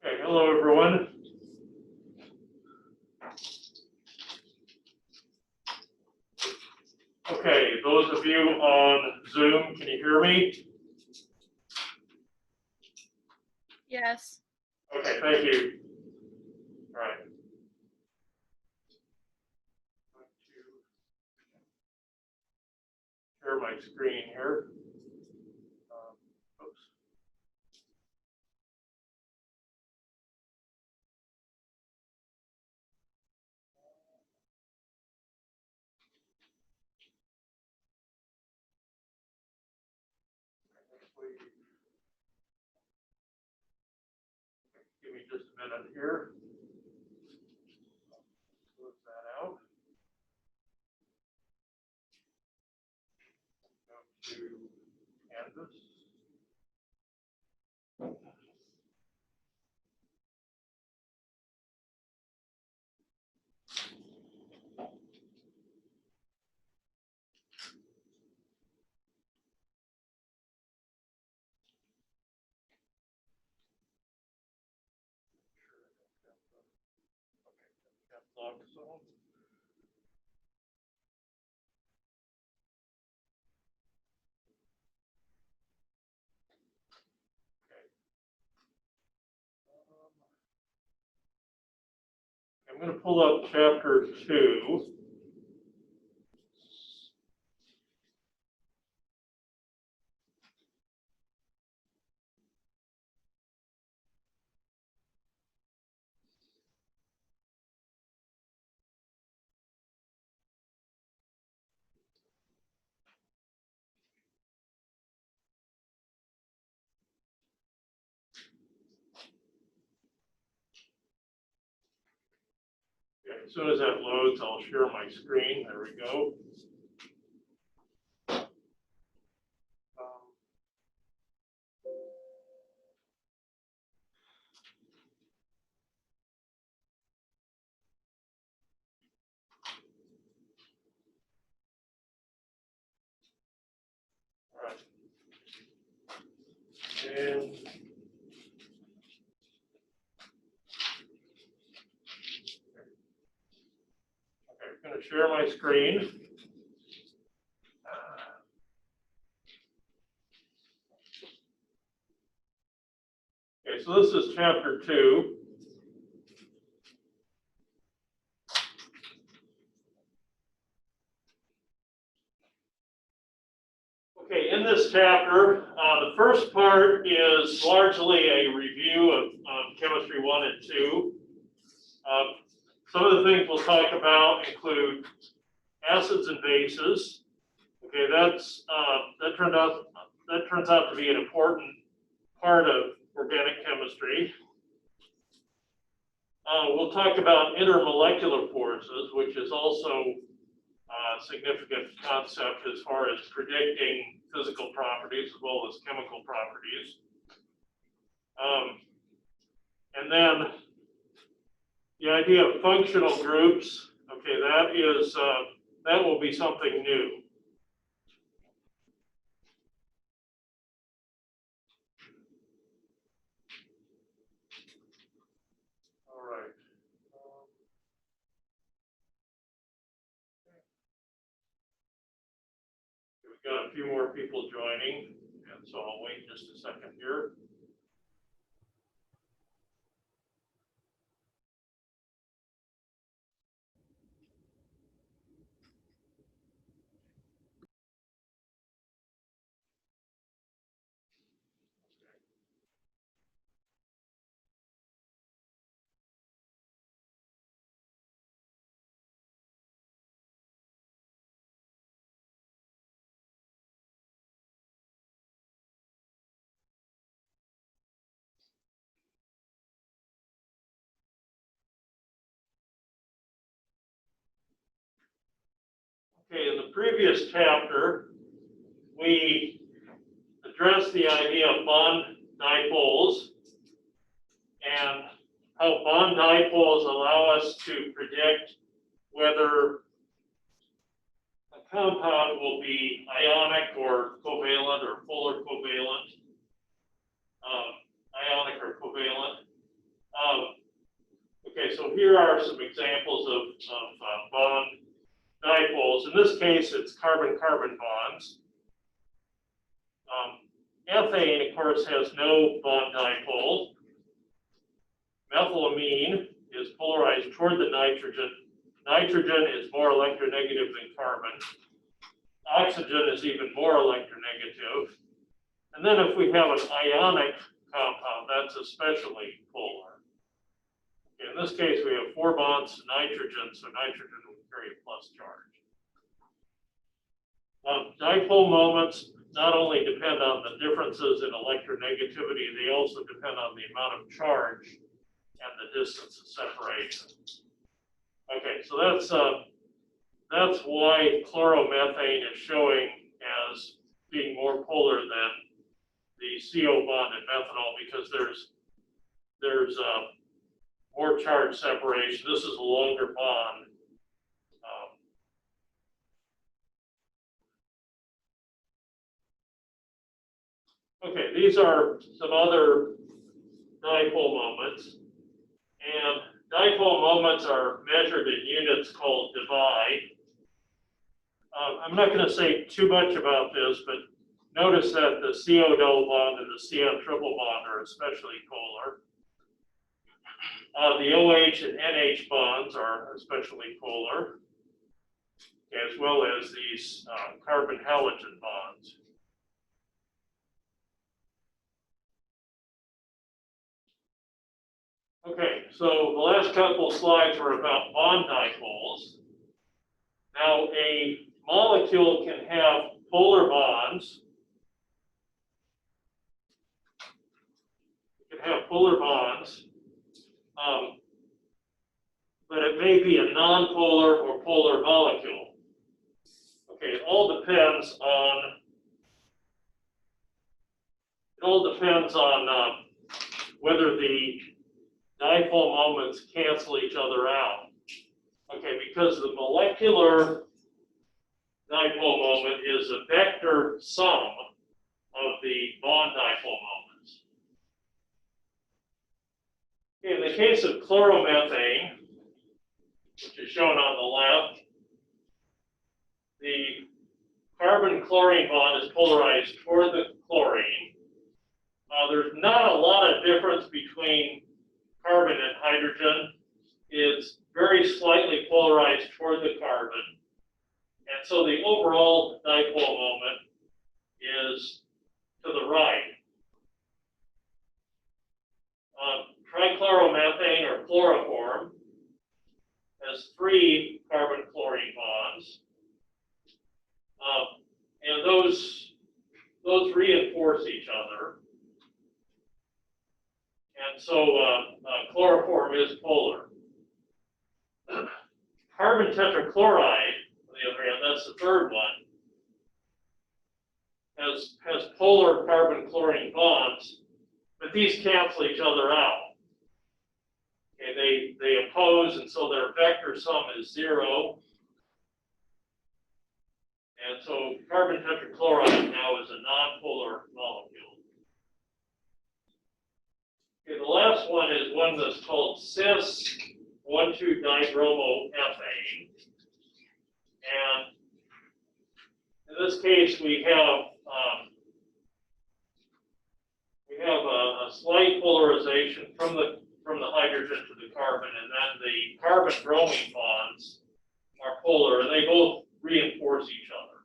Okay, hello everyone. Okay, those of you on Zoom, can you hear me? Yes. Okay, thank you. All right. Share my screen here. Oops. Give me just a minute here. Close that out. Go to Canvas. I'm going to pull up chapter 2. Okay, as soon as that loads, I'll share my screen. There we go. All right. And okay, I'm going to share my screen. Okay, so this is chapter 2. Okay, in this chapter, the first part is largely a review of chemistry 1 and 2. Some of the things we'll talk about include acids and bases. Okay, that turns out to be an important part of organic chemistry. We'll talk about intermolecular forces, which is also significant concept as far as predicting physical properties as well as chemical properties. And then the idea of functional groups, okay, that will be something new. All right. We've got a few more people joining, and so I'll wait just a second here. Okay, in the previous chapter, we addressed the idea of bond dipoles and how bond dipoles allow us to predict whether a compound will be ionic or covalent or polar covalent, ionic or covalent. Okay, so here are some examples of bond dipoles. In this case, it's carbon-carbon bonds. Ethane, of course, has no bond dipole. Methylamine is polarized toward the nitrogen. Nitrogen is more electronegative than carbon. Oxygen is even more electronegative. And then if we have an ionic compound, that's especially polar. In this case, we have 4 bonds to nitrogen, so nitrogen will carry a plus charge. Dipole moments not only depend on the differences in electronegativity, they also depend on the amount of charge and the distance of separation. Okay, so that's why chloromethane is showing as being more polar than the CO bond in methanol, because there's more charge separation. This is a longer bond. Okay, these are some other dipole moments. And dipole moments are measured in units called divide. I'm not going to say too much about this, but notice that the CO double bond and the CN triple bond are especially polar. The OH and NH bonds are especially polar, as well as these carbon halogen bonds. Okay, so the last couple of slides were about bond dipoles. Now, a molecule can have polar bonds. It can have polar bonds, but it may be a nonpolar or polar molecule. Okay, it all depends on whether the dipole moments cancel each other out. Okay, because the molecular dipole moment is a vector sum of the bond dipole moments. In the case of chloromethane, which is shown on the left, the carbon-chlorine bond is polarized toward the chlorine. There's not a lot of difference between carbon and hydrogen. It's very slightly polarized toward the carbon. And so the overall dipole moment is to the right. Trichloromethane, or chloroform, has 3 carbon-chlorine bonds. And those reinforce each other. And so chloroform is polar. Carbon tetrachloride, on the other hand, that's the third one, has polar carbon-chlorine bonds, but these cancel each other out. Okay, they oppose, and so their vector sum is 0. And so carbon tetrachloride now is a nonpolar molecule. Okay, the last one is one that's called cis-1,2-dibromoethane. And in this case, we have a slight polarization from the hydrogen to the carbon, and then the carbon-bromine bonds are polar, and they both reinforce each other.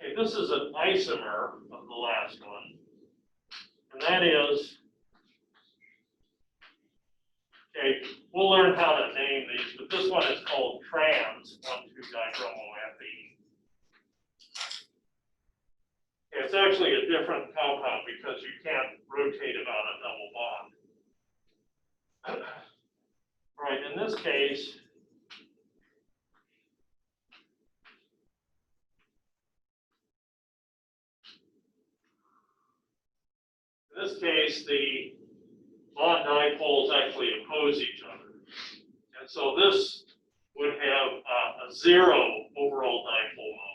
Okay, this is an isomer of the last one, and that is, okay, we'll learn how to name these, but this one is called trans-1,2-dibromoethene. Okay, it's actually a different compound because you can't rotate about a double bond. Right, in this case, the bond dipoles actually oppose each other. And so this would have a 0 overall dipole moment.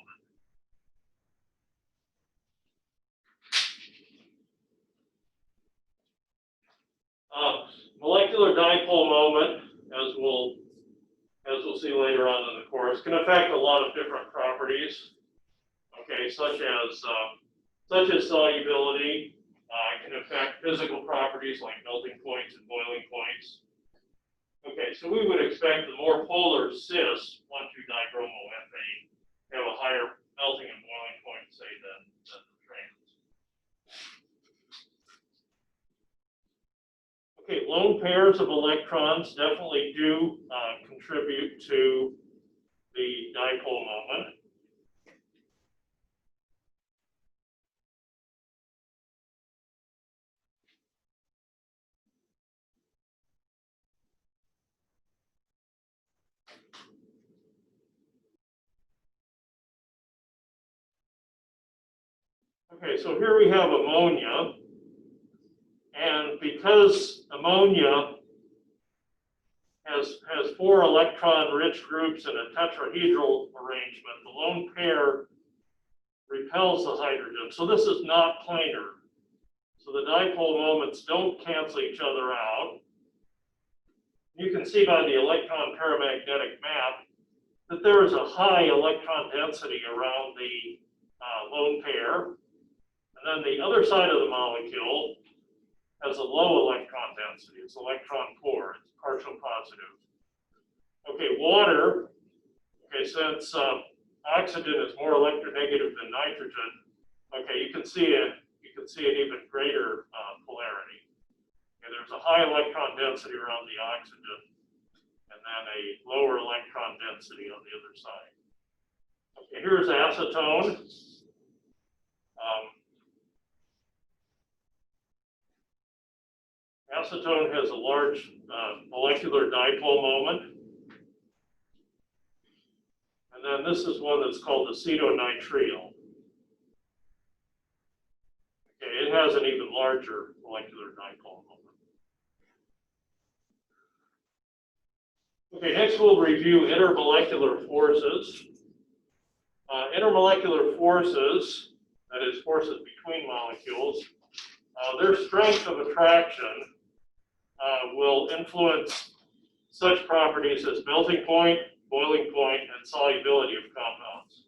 Molecular dipole moment, as we'll see later on in the course, can affect a lot of different properties. Okay, such as solubility. Can affect physical properties like melting points and boiling points. Okay, so we would expect the more polar cis-1,2-dibromoethane to have a higher melting and boiling point, say, than the trans. Okay, lone pairs of electrons definitely do contribute to the dipole moment. Okay, so here we have ammonia, and because ammonia has 4 electron-rich groups in a tetrahedral arrangement, the lone pair repels the hydrogen. So this is not planar. So the dipole moments don't cancel each other out. You can see by the electron paramagnetic map that there is a high electron density around the lone pair. And then the other side of the molecule has a low electron density. It's electron poor, it's partial positive. Okay, water, okay, since oxygen is more electronegative than nitrogen, okay, you can see an even greater polarity. Okay, there's a high electron density around the oxygen, and then a lower electron density on the other side. Okay, here's acetone. Acetone has a large molecular dipole moment. And then this is one that's called acetonitrile. Okay, it has an even larger molecular dipole moment. Okay, next we'll review intermolecular forces. Intermolecular forces, that is forces between molecules, their strength of attraction will influence such properties as melting point, boiling point, and solubility of compounds.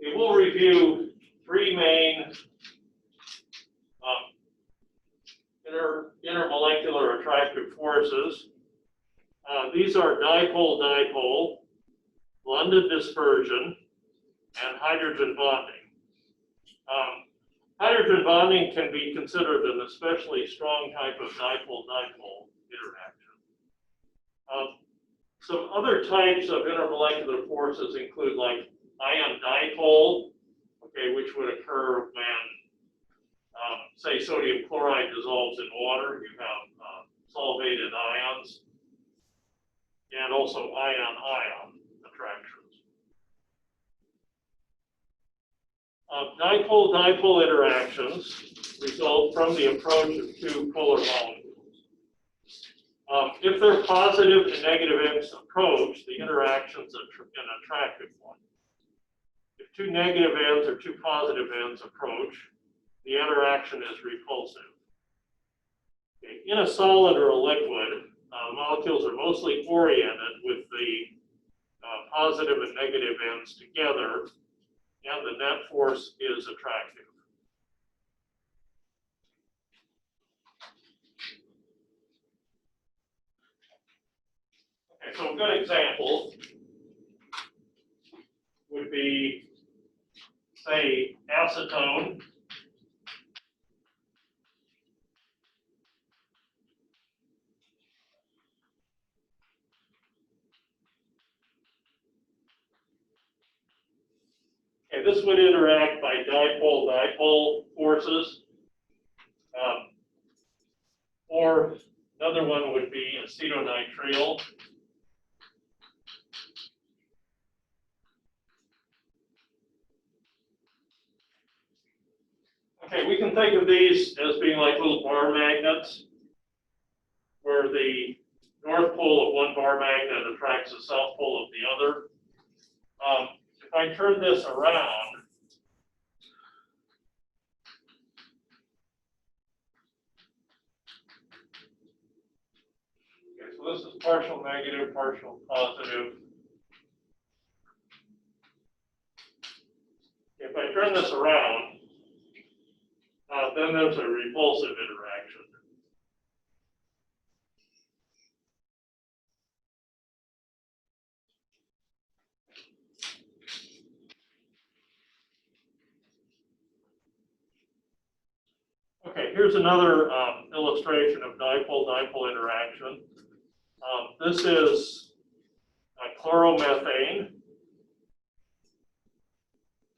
We will review 3 main intermolecular attractive forces. These are dipole-dipole, London dispersion, and hydrogen bonding. Hydrogen bonding can be considered an especially strong type of dipole-dipole interaction. Some other types of intermolecular forces include like ion dipole, okay, which would occur when say sodium chloride dissolves in water, you have solvated ions and also ion-ion attractions. Dipole-dipole interactions result from the approach of two polar molecules. If they're positive and negative ends approach, the interaction's an attractive one. If two negative ends or two positive ends approach, the interaction is repulsive. Okay. In a solid or a liquid, molecules are mostly oriented with the positive and negative ends together, and the net force is attractive. Okay, so a good example would be, say, acetone. Okay, this would interact by dipole-dipole forces. Or another one would be acetonitrile. Okay, we can think of these as being like little bar magnets, where the north pole of one bar magnet attracts the south pole of the other. If I turn this around, okay, so this is partial negative, partial positive. If I turn this around, then there's a repulsive interaction. Okay, here's another illustration of dipole-dipole interaction. This is chloromethane.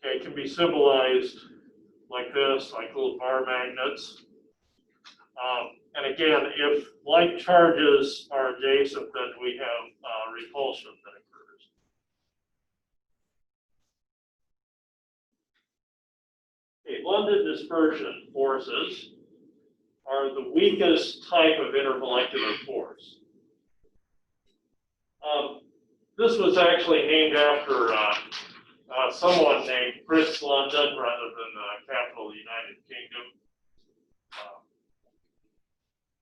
Okay, it can be symbolized like this, like little bar magnets. And again, if like charges are adjacent, then we have repulsion that occurs. Okay, London dispersion forces are the weakest type of intermolecular force. This was actually named after someone named Fritz London rather than the capital of the United Kingdom.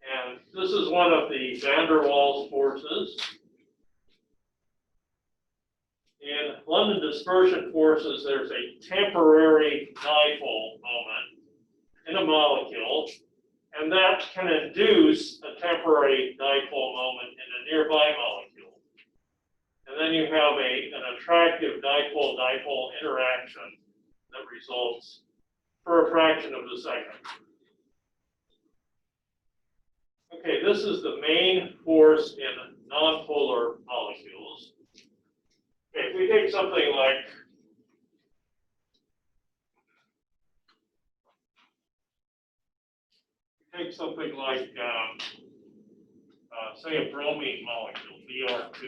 And this is one of the van der Waals forces. In London dispersion forces, there's a temporary dipole moment in a molecule, and that can induce a temporary dipole moment in a nearby molecule. And then you have an attractive dipole-dipole interaction that results for a fraction of a second. Okay, this is the main force in nonpolar molecules. Okay, if we take something like say a bromine molecule, Br2.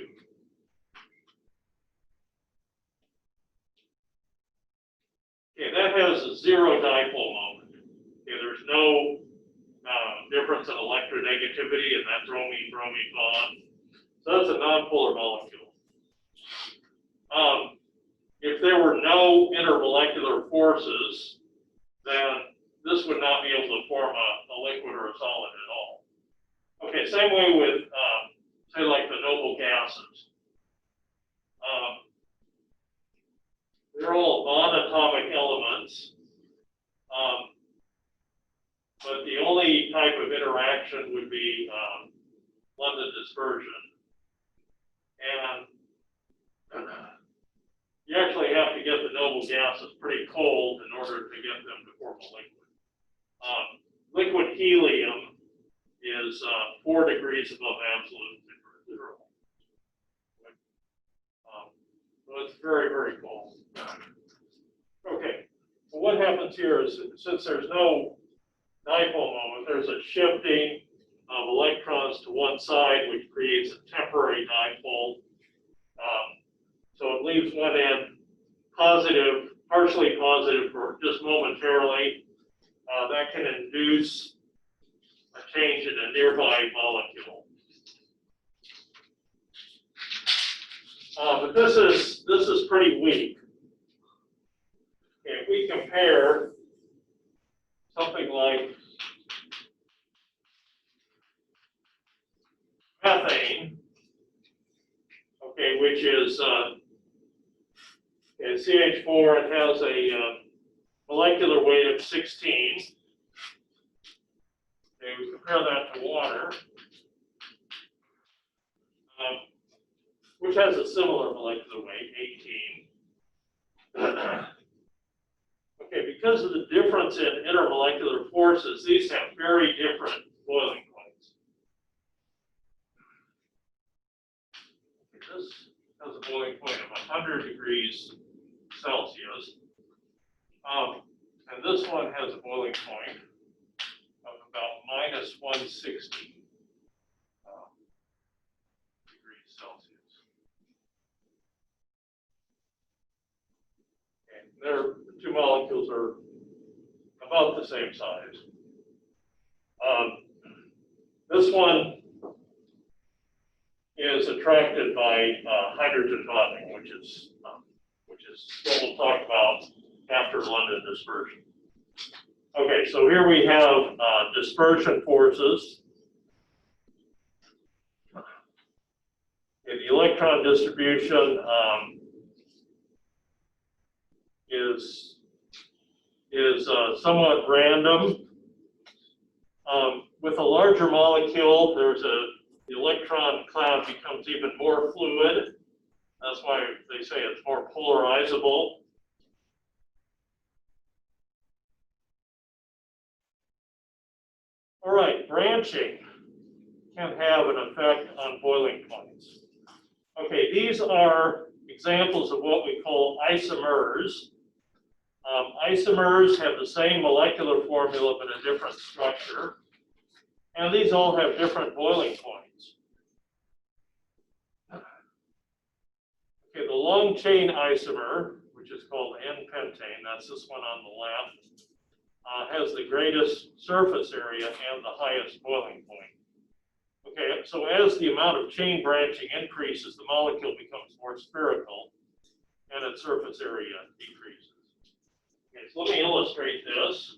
Okay, that has a zero dipole moment. Okay, there's no difference in electronegativity in that bromine-bromine bond. So that's a nonpolar molecule. If there were no intermolecular forces, then this would not be able to form a liquid or a solid at all. Okay, same way with, say, like the noble gases. They're all non-atomic elements, but the only type of interaction would be London dispersion. And you actually have to get the noble gases pretty cold in order to get them to form a liquid. Liquid helium is 4 degrees above absolute zero. So it's very, very cold. Okay, so what happens here is, since there's no dipole moment, there's a shifting of electrons to one side, which creates a temporary dipole. So it leaves one end positive, partially positive for just momentarily. That can induce a change in a nearby molecule. But this is pretty weak. If we compare something like methane, okay, which is CH4, it has a molecular weight of 16. Okay, we compare that to water, which has a similar molecular weight, 18. Okay, because of the difference in intermolecular forces, these have very different boiling points. Okay, this has a boiling point of 100 degrees Celsius. And this one has a boiling point of about minus 160 degrees Celsius. And the two molecules are about the same size. This one is attracted by hydrogen bonding, which is what we'll talk about after London dispersion. Okay, so here we have dispersion forces. Okay, the electron distribution is somewhat random. With a larger molecule, the electron cloud becomes even more fluid. That's why they say it's more polarizable. All right, branching can have an effect on boiling points. Okay, these are examples of what we call isomers. Isomers have the same molecular formula but a different structure. And these all have different boiling points. Okay, the long chain isomer, which is called N-pentane, that's this one on the left, has the greatest surface area and the highest boiling point. Okay, so as the amount of chain branching increases, the molecule becomes more spherical and its surface area decreases. Okay, so let me illustrate this.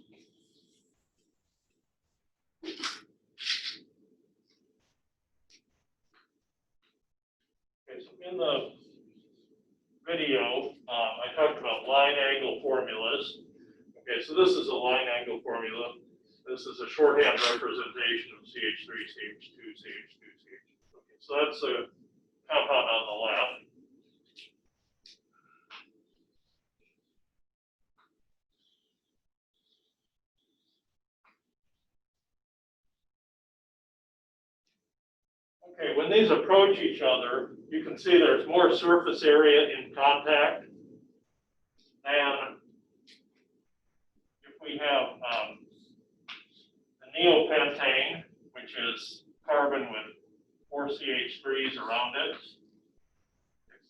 Okay, so in the video, I talked about line angle formulas. Okay, so this is a line angle formula. This is a shorthand representation of CH3, CH2, CH2, CH2. Okay, so that's a compound on the left. Okay, when these approach each other, you can see there's more surface area in contact than if we have the neopentane, which is carbon with 4 CH3s around it.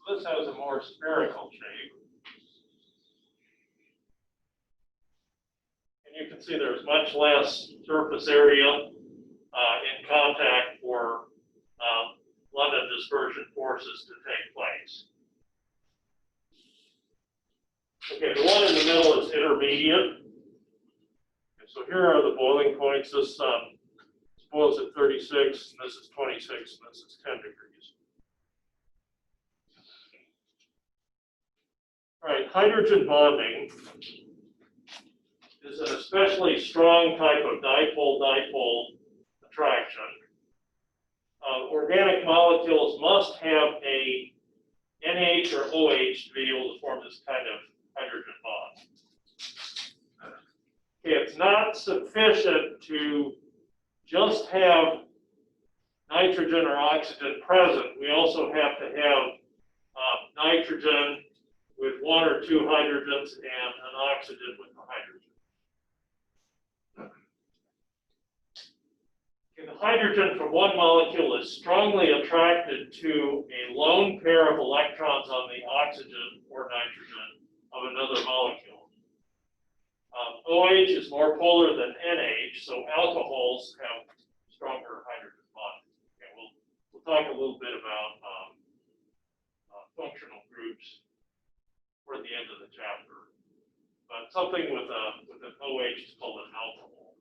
So this has a more spherical shape. And you can see there's much less surface area in contact for London dispersion forces to take place. Okay, the one in the middle is intermediate. Okay, so here are the boiling points. This boils at 36, and this is 26, and this is 10 degrees. All right, hydrogen bonding is an especially strong type of dipole-dipole attraction. Organic molecules must have a NH or OH to be able to form this kind of hydrogen bond. Okay, it's not sufficient to just have nitrogen or oxygen present. We also have to have nitrogen with 1 or 2 hydrogens and an oxygen with a hydrogen. hydrogen from one molecule is strongly attracted to a lone pair of electrons on the oxygen or nitrogen of another molecule. OH is more polar than NH, so alcohols have stronger hydrogen bonds. Okay, we'll talk a little bit about functional groups toward the end of the chapter. But something with an OH is called an alcohol.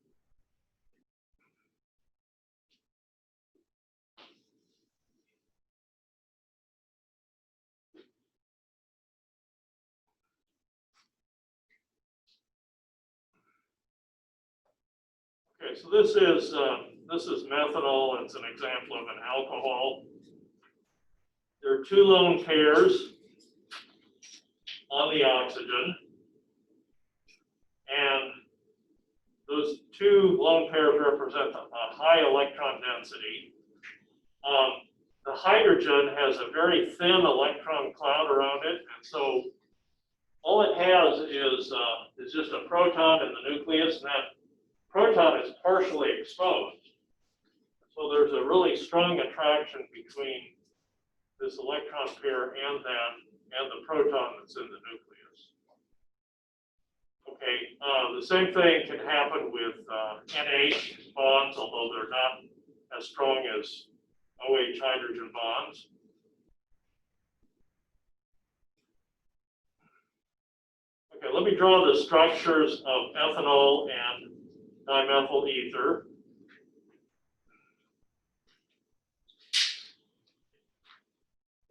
Okay, so this is methanol. It's an example of an alcohol. There are two lone pairs on the oxygen, and those two lone pairs represent a high electron density. The hydrogen has a very thin electron cloud around it, and so all it has is just a proton in the nucleus, and that proton is partially exposed. So there's a really strong attraction between this electron pair and the proton that's in the nucleus. Okay, the same thing can happen with NH bonds, although they're not as strong as OH hydrogen bonds. Okay, let me draw the structures of ethanol and dimethyl ether.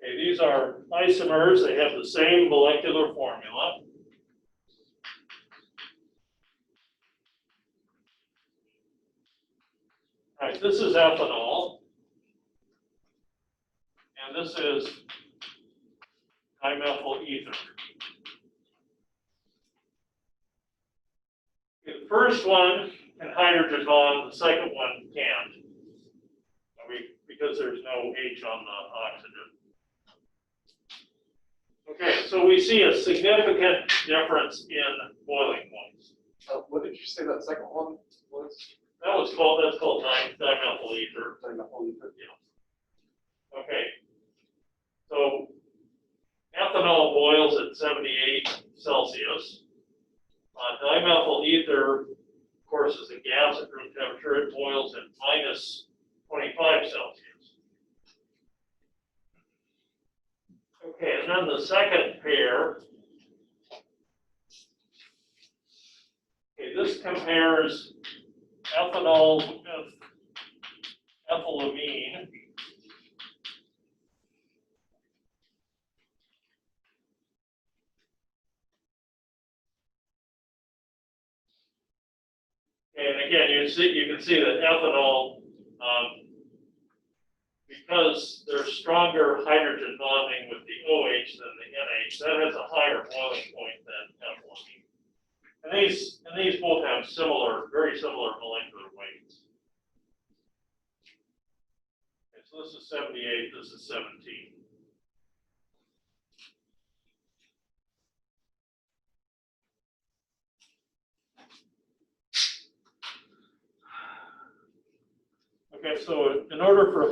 Okay, these are isomers. They have the same molecular formula. All right, this is ethanol. And this is dimethyl ether. The first one can hydrogen bond, the second one can't, because there's no H on the oxygen. Okay, so we see a significant difference in boiling points. What did you say that second one was? That's called dimethyl ether. Dimethyl ether. Yeah. Okay. So ethanol boils at 78 Celsius. Dimethyl ether, of course, is a gas at room temperature. It boils at minus 25 Celsius. Okay, and then the second pair. Okay, this compares ethanol with ethylamine. And again, you can see that ethanol, because there's stronger hydrogen bonding with the OH than the NH, that has a higher boiling point than ethylamine. And these both have very similar molecular weights. Okay, so this is 78, this is 17. Okay, so in order for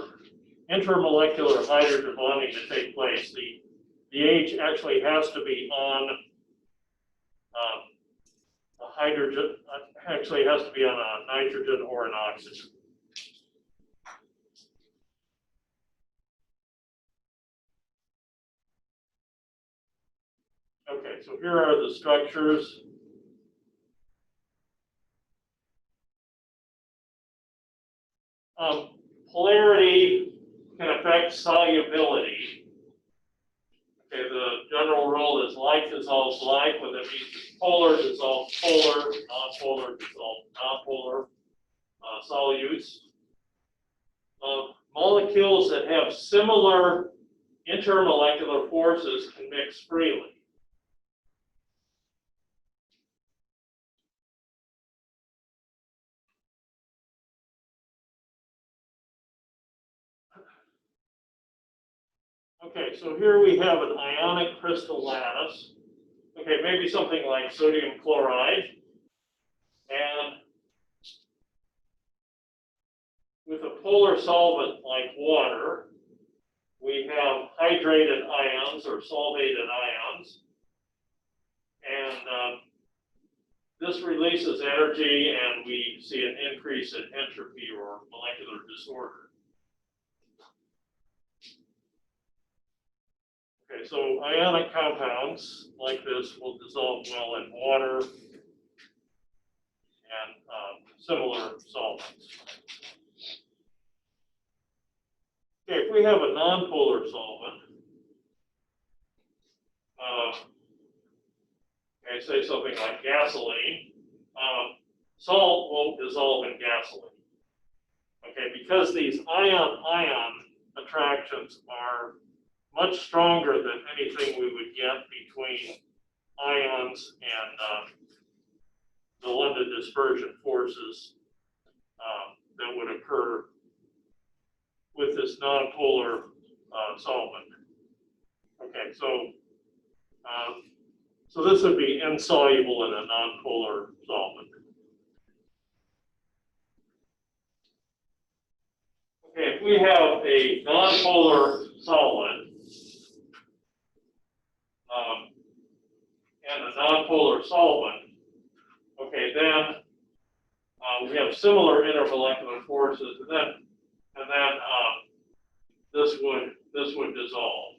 intermolecular hydrogen bonding to take place, the H actually has to be on a hydrogen, actually has to be on a nitrogen or an oxygen. Okay, so here are the structures. Polarity can affect solubility. Okay, the general rule is like dissolves like, what that means is polar dissolves polar, non-polar dissolves non-polar solutes. Molecules that have similar intermolecular forces can mix freely. Okay, so here we have an ionic crystal lattice. Okay, maybe something like sodium chloride. And with a polar solvent like water, we have hydrated ions or solvated ions. And this releases energy, and we see an increase in entropy or molecular disorder. Okay, so ionic compounds like this will dissolve well in water and similar solvents. Okay, if we have a nonpolar solvent, okay, say something like gasoline, salt won't dissolve in gasoline. Okay, because these ion-ion attractions are much stronger than anything we would get between ions and the London dispersion forces that would occur with this nonpolar solvent. Okay, so this would be insoluble in a nonpolar solvent. Okay, if we have a nonpolar solid and a nonpolar solvent, okay, then we have similar intermolecular forces, and then this would dissolve.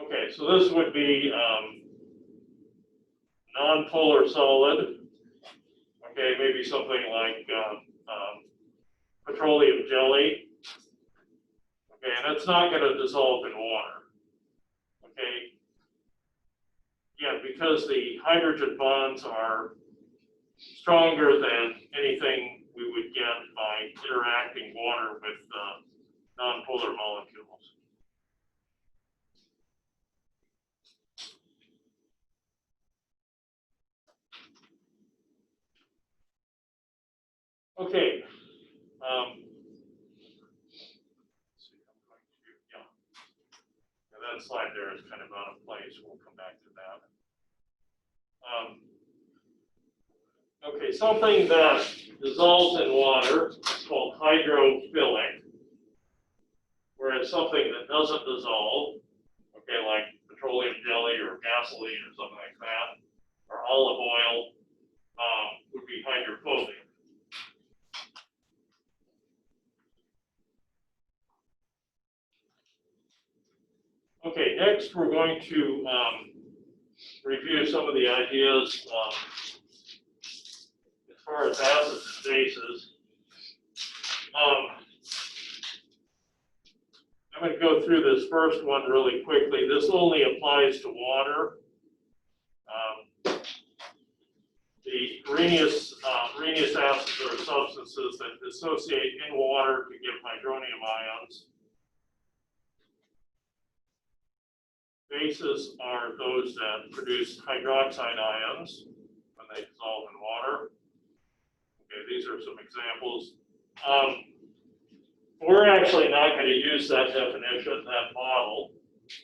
Okay, so this would be nonpolar solid. Okay, maybe something like petroleum jelly. Okay, and it's not going to dissolve in water. Okay, yeah, because the hydrogen bonds are stronger than anything we would get by interacting water with nonpolar molecules. Okay. That slide there is kind of out of place. We'll come back to that. Okay, something that dissolves in water is called hydrophilic, whereas something that doesn't dissolve, okay, like petroleum jelly or gasoline or something like that, or olive oil, would be hydrophobic. Okay, next we're going to review some of the ideas as far as acids and bases. I'm going to go through this first one really quickly. This only applies to water. The Arrhenius acids are substances that dissociate in water to give hydronium ions. Bases are those that produce hydroxide ions when they dissolve in water. Okay, these are some examples. We're actually not going to use that definition, that model,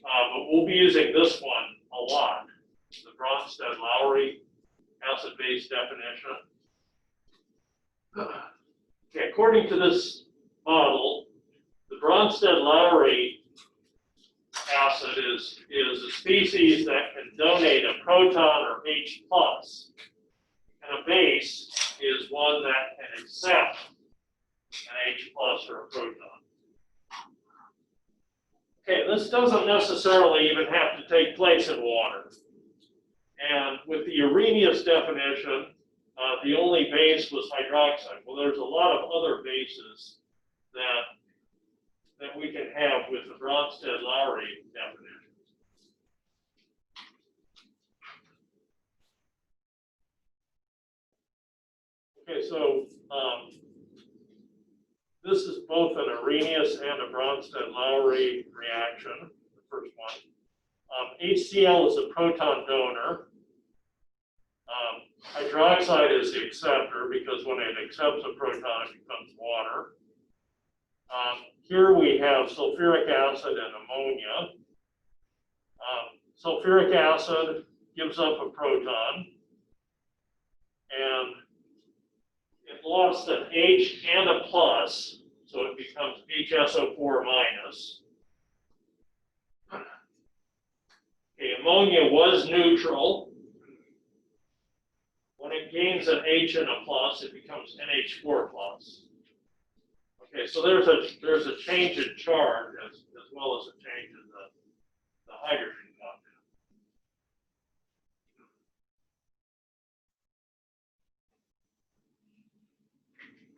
but we'll be using this one a lot, the Bronsted-Lowry acid-base definition. Okay, according to this model, the Bronsted-Lowry acid is a species that can donate a proton or H+, and a base is one that can accept an H+ or a proton. Okay, this doesn't necessarily even have to take place in water. And with the Arrhenius definition, the only base was hydroxide. Well, there's a lot of other bases that we can have with the Bronsted-Lowry definition. Okay, so this is both an Arrhenius and a Bronsted-Lowry reaction, the first one. HCl is a proton donor. Hydroxide is the acceptor because when it accepts a proton, it becomes water. Here we have sulfuric acid and ammonia. sulfuric acid gives up a proton, and it lost an H and a plus, so it becomes HSO4 minus. Okay, ammonia was neutral. When it gains an H and a plus, it becomes NH4 plus. Okay, so there's a change in charge as well as a change in the hydrogen content.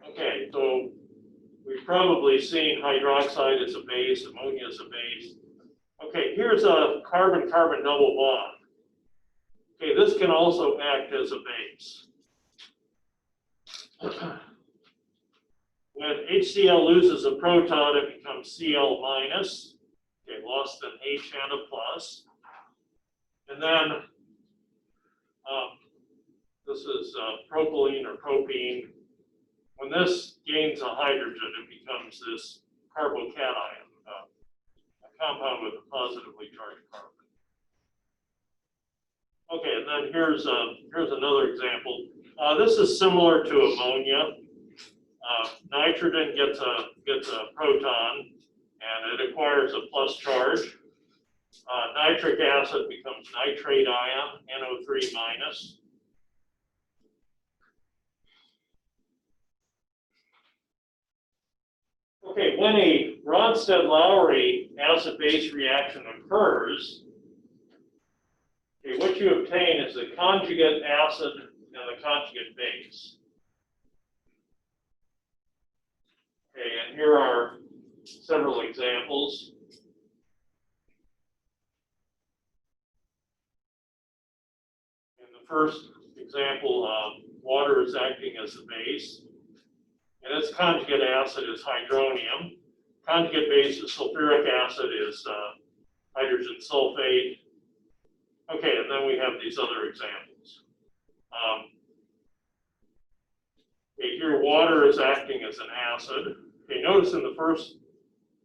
Okay, so we've probably seen hydroxide as a base, ammonia as a base. Okay, here's a carbon-carbon double bond. Okay, this can also act as a base. When HCl loses a proton, it becomes Cl minus. Okay, lost an H and a plus. And then this is propylene or propene. When this gains a hydrogen, it becomes this carbocation, a compound with a positively charged carbon. Okay, and then here's another example. This is similar to ammonia. Nitrogen gets a proton, and it acquires a plus charge. Nitric acid becomes nitrate ion, NO3 minus. Okay, when a Bronsted-Lowry acid-base reaction occurs, okay, what you obtain is the conjugate acid and the conjugate base. Okay, and here are several examples. In the first example, water is acting as a base, and its conjugate acid is hydronium. Conjugate base is sulfuric acid is hydrogen sulfate. Okay, and then we have these other examples. Okay, here water is acting as an acid. Okay, notice in the first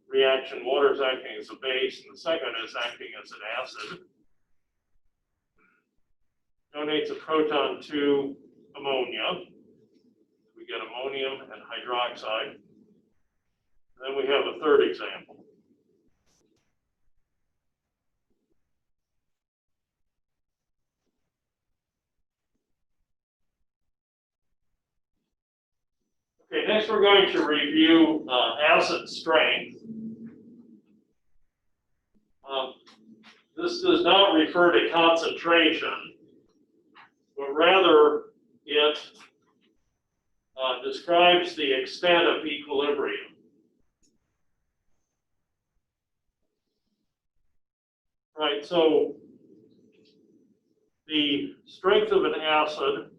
reaction, water is acting as a base, and the second is acting as an acid. Donates a proton to ammonia. We get ammonium and hydroxide. And then we have a third example. Okay, next we're going to review acid strength. This does not refer to concentration, but rather it describes the extent of equilibrium. Right, so the strength of an acid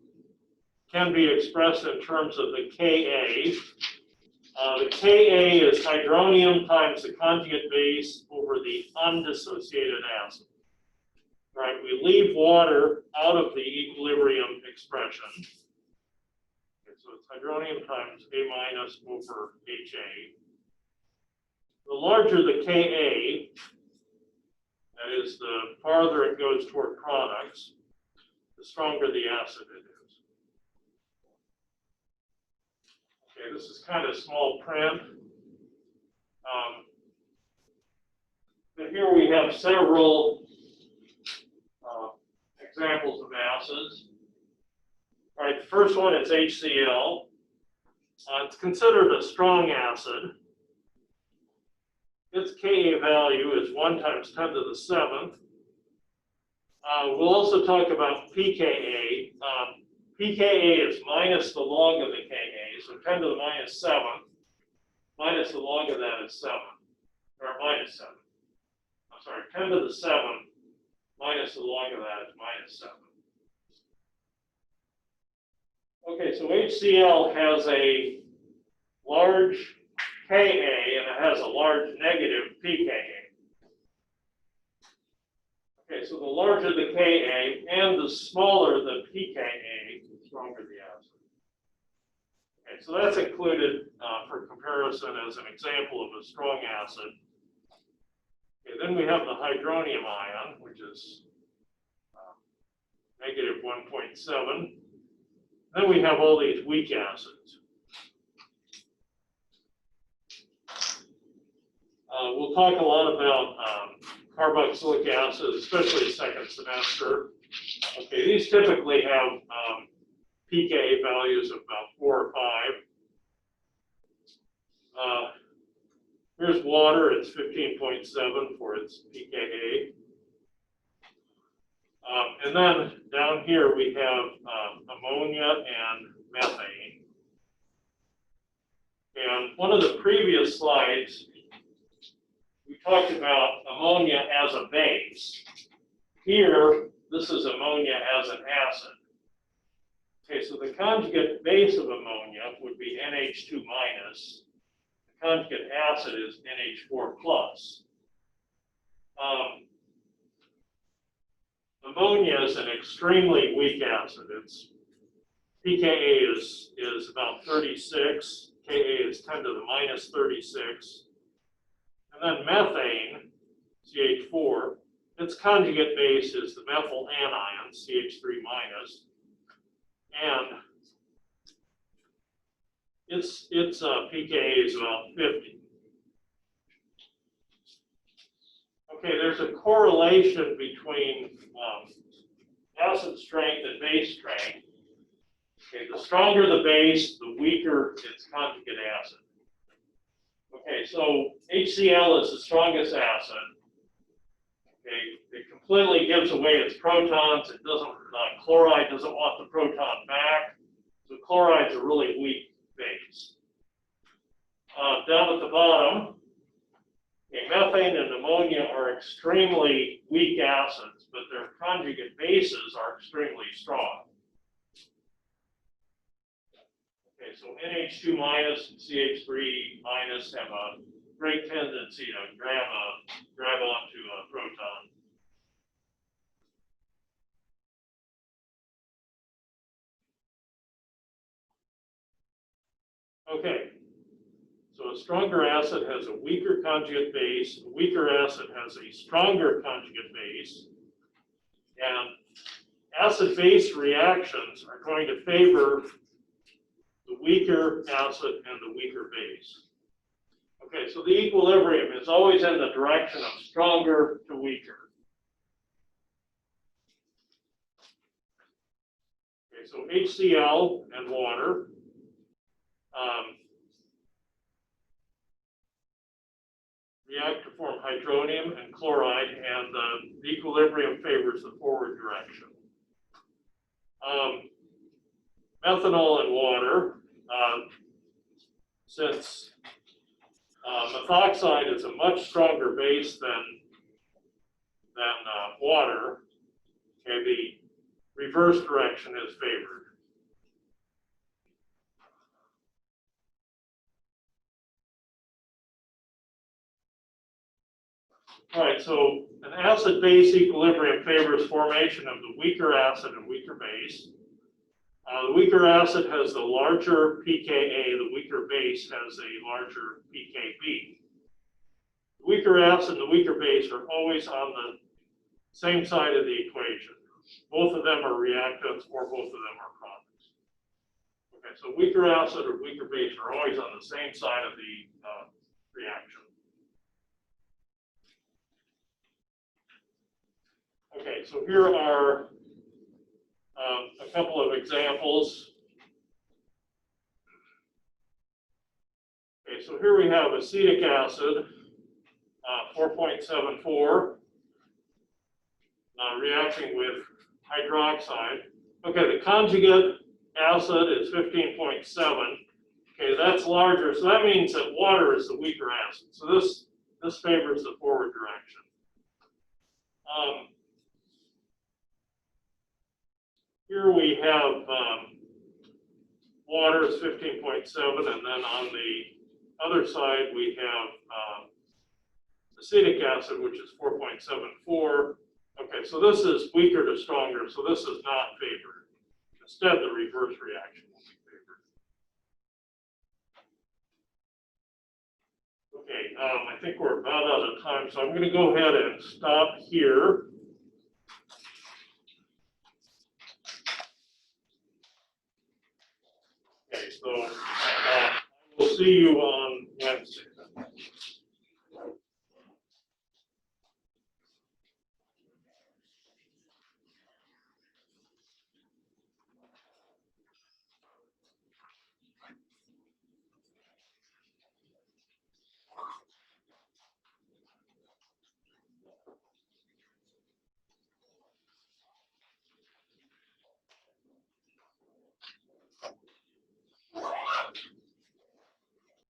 can be expressed in terms of the Ka. The Ka is hydronium times the conjugate base over the undissociated acid. Right, we leave water out of the equilibrium expression. Okay, so it's hydronium times A minus over Ha. The larger the Ka, that is, the farther it goes toward products, the stronger the acid it is. Okay, this is kind of small print. But here we have several examples of acids. All right, the first one is HCl. It's considered a strong acid. Its Ka value is 1 times 10 to the 7th. We'll also talk about pKa. pKa is minus the log of the Ka, so 10 to the minus 7th minus the log of that is 7, or minus 7. I'm sorry, 10 to the 7th minus the log of that is minus 7. Okay, so HCl has a large Ka and it has a large negative pKa. Okay, so the larger the Ka and the smaller the pKa, the stronger the acid. Okay, so that's included for comparison as an example of a strong acid. Okay, then we have the hydronium ion, which is negative 1.7. Then we have all these weak acids. We'll talk a lot about carboxylic acid, especially second semester. Okay, these typically have pKa values of about 4 or 5. Here's water, it's 15.7 for its pKa. And then down here we have ammonia and methane. And one of the previous slides, we talked about ammonia as a base. Here, this is ammonia as an acid. Okay, so the conjugate base of ammonia would be NH2 minus. The conjugate acid is NH4 plus. Ammonia is an extremely weak acid. Its pKa is about 36. Ka is 10 to the minus 36. And then methane, CH4, its conjugate base is the methyl anion, CH3 minus, and its pKa is about 50. Okay, there's a correlation between acid strength and base strength. Okay, the stronger the base, the weaker its conjugate acid. Okay, so HCl is the strongest acid. Okay, it completely gives away its protons. It doesn't. Chloride doesn't want the proton back. So chloride's a really weak base. Down at the bottom, okay, methane and ammonia are extremely weak acids, but their conjugate bases are extremely strong. Okay, so NH2 minus and CH3 minus have a great tendency to grab onto a proton. Okay, so a stronger acid has a weaker conjugate base, a weaker acid has a stronger conjugate base, and acid-base reactions are going to favor the weaker acid and the weaker base. Okay, so the equilibrium is always in the direction of stronger to weaker. Okay, so HCl and water. React to form hydronium and chloride, and the equilibrium favors the forward direction. Methanol and water, since methoxide is a much stronger base than water, okay, the reverse direction is favored. All right, so an acid-base equilibrium favors formation of the weaker acid and weaker base. The weaker acid has the larger pKa, the weaker base has a larger pKb. The weaker acid and the weaker base are always on the same side of the equation. Both of them are reactants or both of them are products. Okay, so weaker acid or weaker base are always on the same side of the reaction. Okay, so here are a couple of examples. Okay, so here we have acetic acid, 4.74, reacting with hydroxide. Okay, the conjugate acid is 15.7. Okay, that's larger, so that means that water is the weaker acid. So this favors the forward direction. Here we have water is 15.7, and then on the other side we have acetic acid, which is 4.74. Okay, so this is weaker to stronger, so this is not favored. Instead, the reverse reaction will be Okay, I think we're about out of time, so I'm gonna go ahead and stop here.